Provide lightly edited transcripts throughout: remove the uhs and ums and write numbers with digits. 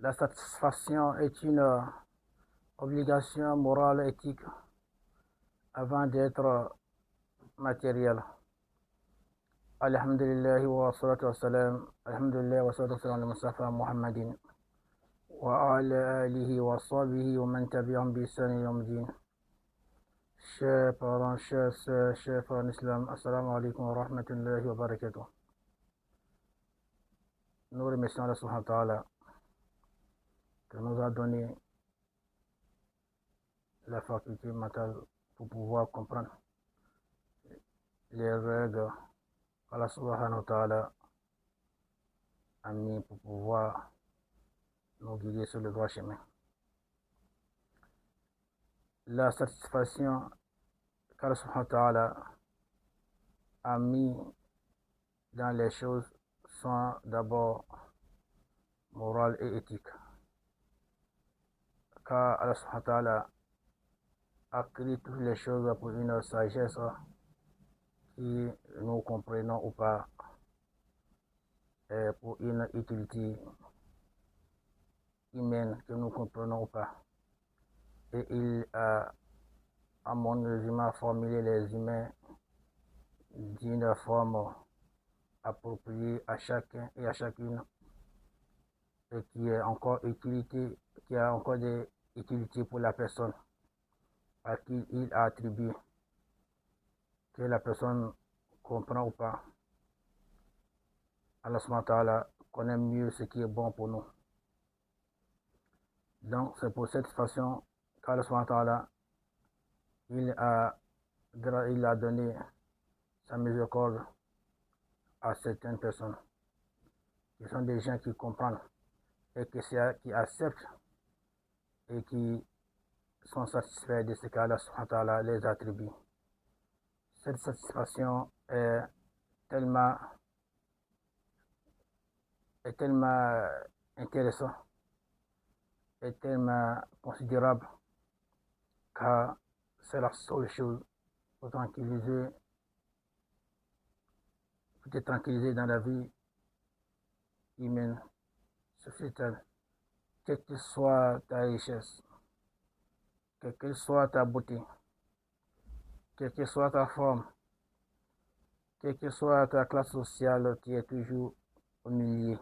La satisfaction est une obligation morale éthique avant d'être matérielle. Alhamdulillah wa salatu wa salam. Alhamdulillah wa salatu wa salam ala Mustafa Muhammadin wa ala alihi wa sahbihi wa man tabi'ahum bi ihsan ila yawmiddin. Chers parents, chers sœurs, chers frères en islam, assalamu alaikum wa rahmatullahi wa barakatuh. Nous remercions Allah subhanahu wa ta'ala qui nous a donné la faculté mentale pour pouvoir comprendre les règles qu'Allah subhanahu wa ta'ala a mis pour pouvoir nous guider sur le droit chemin. La satisfaction qu'Allah subhanahu wa ta'ala a mis dans les choses sont d'abord morales et éthiques. Car Allah subhanahu wa ta'ala a créé toutes les choses pour une sagesse qui nous comprenons ou pas, et pour une utilité humaine que nous comprenons ou pas. Et il a, à mon résumé, formulé les humains d'une forme appropriée à chacun et à chacune, et qui a encore des utilités pour la personne à qui il a attribué, que la personne comprend ou pas. Allah subhanahu wa ta'ala connaît mieux ce qui est bon pour nous. Donc c'est pour cette façon qu'Allah subhanahu wa ta'ala il a donné sa miséricorde à certaines personnes qui sont des gens qui comprennent et qui acceptent et qui sont satisfaits de ce qu'Allah subhanahu wa ta'ala les attribue. Cette satisfaction est tellement intéressante et tellement considérable, car c'est la seule chose pour être tranquillisé dans la vie humaine, sociétale, quelle que soit ta richesse, quelle que soit ta beauté, quelle que soit ta forme, quelle que soit ta classe sociale, tu es toujours au milieu.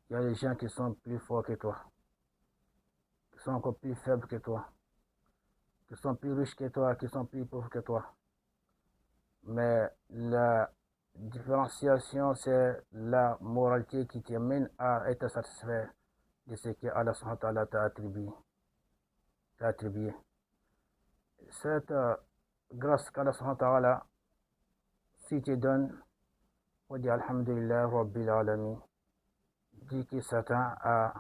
Il y a des gens qui sont plus forts que toi, qui sont encore plus faibles que toi, qui sont plus riches que toi, qui sont plus pauvres que toi. Mais la différenciation, c'est la moralité qui t'amène à être satisfait de ce que Allah subhanahu wa ta'ala t'a attribué. Cette grâce qu'Allah subhanahu wa ta'ala, si tu donnes, on dit Alhamdulillah Rabbil Alamin, dit que Satan a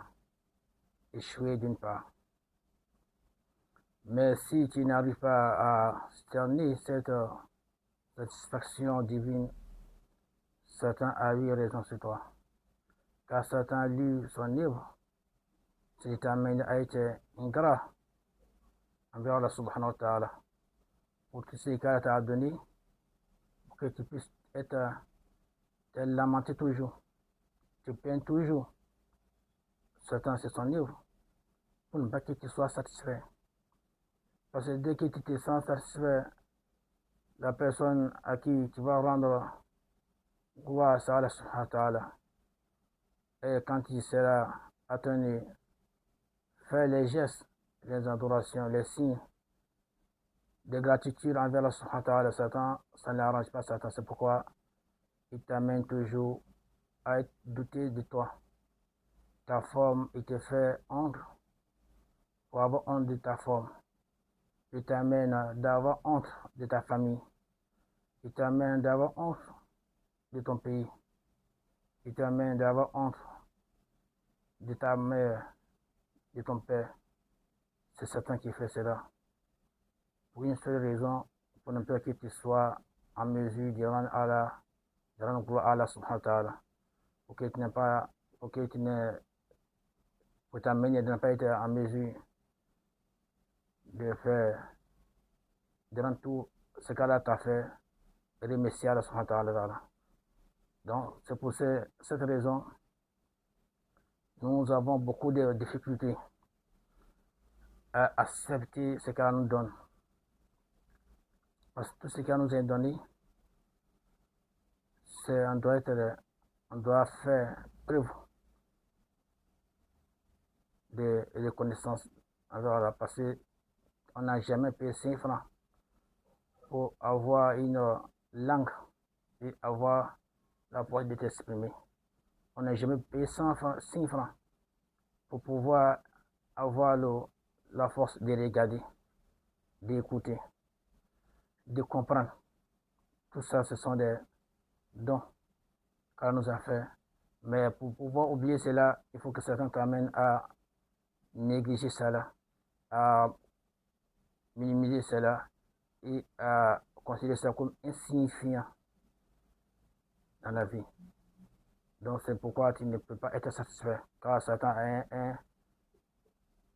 échoué d'une part. Mais si tu n'arrives pas à cerner cette satisfaction divine, Satan a eu raison sur toi. Car Satan a lu son livre, c'est t'amène à être ingrat envers Allah subhanahu wa ta'ala, pour tout ce qu'Allah t'a donné, pour que tu puisses te lamenter toujours, tu peines toujours. Satan, c'est son livre, pour ne pas que tu sois satisfait. Parce que dès que tu te sens satisfait, la personne à qui tu vas rendre gloire, c'est Allah subhanahu wa ta'ala. Et quand il sera atteint, faire les gestes, les adorations, les signes de gratitude envers Allah subhanahu wa ta'ala, Satan, ça ne l'arrange pas, Satan. C'est pourquoi il t'amène toujours à douter de toi. Ta forme, il te fait honte pour avoir honte de ta forme. Il t'amène d'avoir honte de ta famille. Il t'amène d'avoir honte de ton pays. Il t'amène d'avoir honte de ta mère, de ton père. C'est Satan qui fait cela. Pour une seule raison, pour ne pas que tu sois en mesure de rendre gloire à Allah subhanahu wa ta'ala. Pour t'amener de ne pas être en mesure de rendre tout ce qu'Allah t'a fait, et remercier Allah subhanahu wa ta'ala. Donc, c'est pour cette raison nous avons beaucoup de difficultés à accepter ce qu'elle nous donne. Parce que tout ce qu'elle nous a donné, on doit faire preuve de reconnaissance. Alors, parce qu'on n'a jamais payé 5 francs pour avoir une langue et avoir la possibilité de s'exprimer. On n'a jamais payé 5 francs pour pouvoir avoir la force de regarder, d'écouter, de comprendre. Tout ça, ce sont des dons qu'elle nous a fait. Mais pour pouvoir oublier cela, il faut que certains t'amènent à négliger cela, à minimiser cela et à considérer ça comme insignifiant dans la vie. Donc c'est pourquoi tu ne peux pas être satisfait, car Satan a un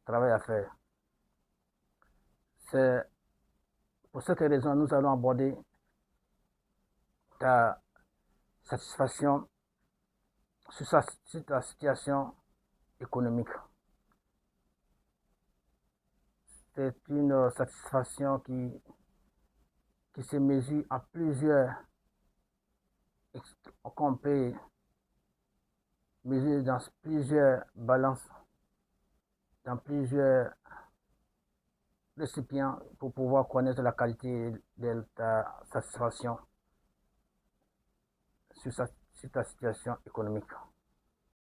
travail à faire. C'est pour cette raison nous allons aborder ta satisfaction sur ta situation économique. C'est une satisfaction qui se mesure en plusieurs, qu'on peut mesurer dans plusieurs balances, dans plusieurs récipients pour pouvoir connaître la qualité de ta satisfaction sur ta situation économique.